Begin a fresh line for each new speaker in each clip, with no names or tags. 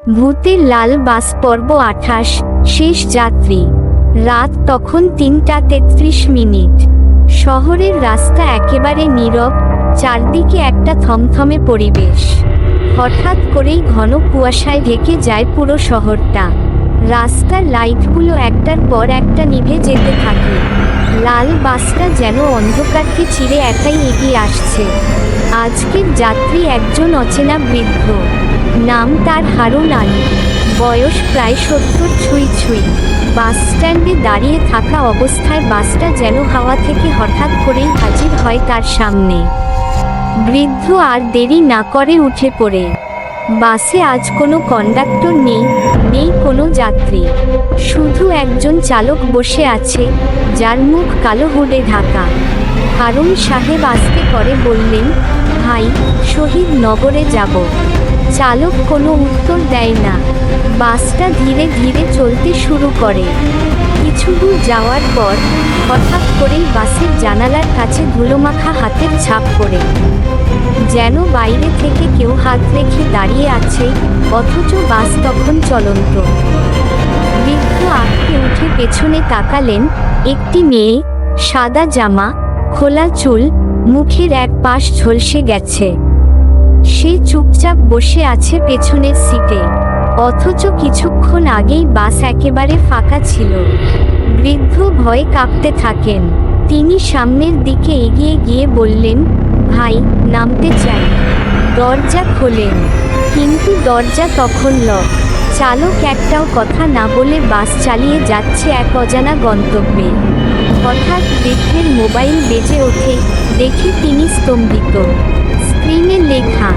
ভূতের লাল বাস পর্ব 28 শেষ যাত্রী। রাত তখন ৩:৩৩। শহরের রাস্তা একেবারে নীরব, চারদিকে একটা থমথমে পরিবেশ। হঠাৎ করেই ঘন কুয়াশায় ঢেকে যায় পুরো শহরটা। রাস্তার লাইটগুলো একটার পর একটা নিভে যেতে থাকে। লাল বাসটা যেন অন্ধকারকে চিরে একাই এগিয়ে আসছে। আজকের যাত্রী একজন অচেনা বৃদ্ধ। নাম তার হারুন আলী। বয়স প্রায় ৭০ ছুঁই ছুঁই। বাস স্ট্যান্ডে দাঁড়িয়ে থাকা অবস্থায় বাসটা যেন হাওয়া থেকে হঠাৎ করেই হাজির হয় তার সামনে। বৃদ্ধ আর দেরি না করে উঠে পড়ে। বাসে আজ কোনো কন্ডাক্টর নেই, নেই কোনো যাত্রী। শুধু একজন চালক বসে আছে, যার মুখ কালো হুডে ঢাকা। হারুন সাহেব আস্তে করে বললেন, ভাই, শহীদ নগরে যাব। চালক কোনো উত্তর দেয় না। বাসটা ধীরে ধীরে চলতে শুরু করে। কিছু দূর যাওয়ার পর হঠাৎ করেই বাসের জানালার কাছে ধুলোমাখা হাতের ছাপ পড়ে। যেন বাইরে থেকে কেউ হাত রেখে দাঁড়িয়ে আছে, অথচ বাস তখন চলন্ত। বৃদ্ধ আঁতকে উঠে পেছনে তাকালেন। একটি মেয়ে, সাদা জামা, খোলা চুল, মুখের এক পাশ ঝলসে গেছে। সে চুপচাপ বসে আছে পেছনের সিটে, অথচ কিছুক্ষণ আগেই বাস একেবারে ফাঁকা ছিল। বৃদ্ধ ভয়ে কাঁপতে থাকেন। তিনি সামনের দিকে এগিয়ে গিয়ে বললেন, ভাই, নামতে চাই। দরজা খোলেন, কিন্তু দরজা তখন লক। চালক একটাও কথা না বলে বাস চালিয়ে যাচ্ছে এক অজানা গন্তব্যে। হঠাৎ বৃদ্ধের মোবাইল বেজে ওঠে। দেখে তিনি স্তম্ভিত। স্ক্রিনে লেখা,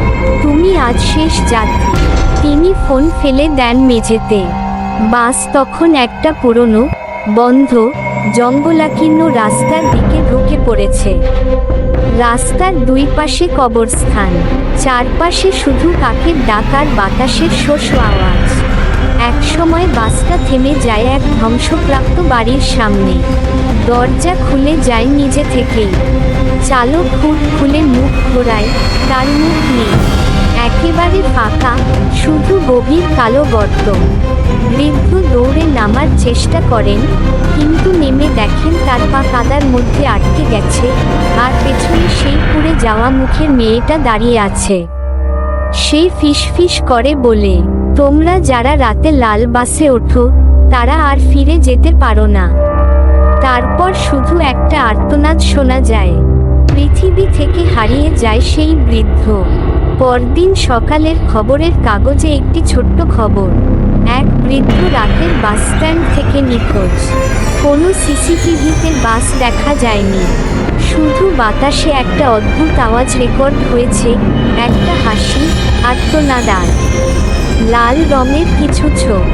তুমি আজ শেষ যাত্রী। তিনি ফোন ফেলে দেন মেঝেতে। বাস তখন একটা পুরনো, বন্ধ, জঙ্গলাকীর্ণ রাস্তার দিকে ঢুকে পড়েছে। রাস্তার দুই পাশে কবরস্থান, চারপাশে শুধু কাকের ডাক আর বাতাসের শোষ আওয়াজ। একসময় বাসটা থেমে যায় এক ধ্বংসপ্রাপ্ত বাড়ির সামনে। দরজা খুলে যায় নিজে থেকেই। চালক হুড খুলে মুখ ঘোরায়, তার মুখ নেই। একেবারে ফাঁকা, শুধু গভীর কালো গর্ত। বৃদ্ধ দৌড়ে নামার চেষ্টা করেন, কিন্তু নেমে দেখেন তার পা কাদার মধ্যে আটকে গেছে, আর পেছনে সেই পুড়ে যাওয়া মুখের মেয়েটা দাঁড়িয়ে আছে। সে ফিসফিস করে বলে, তোমরা যারা রাতে লাল বাসে ওঠো, তারা আর ফিরে যেতে পারো না। তারপর শুধু একটা আর্তনাদ শোনা যায়। পৃথিবী থেকে হারিয়ে যায় সেই বৃদ্ধ। পরদিন সকালের খবরের কাগজে একটি ছোট্ট খবর, এক বৃদ্ধ রাতের বাস স্ট্যান্ড থেকে নিখোঁজ। কোনো সিসিটিভিতে বাস দেখা যায়নি, শুধু বাতাসে একটা অদ্ভুত আওয়াজ রেকর্ড হয়েছে, একটা হাসি, আর্তনাদ আর লাল রঙের কিছু ছোপ।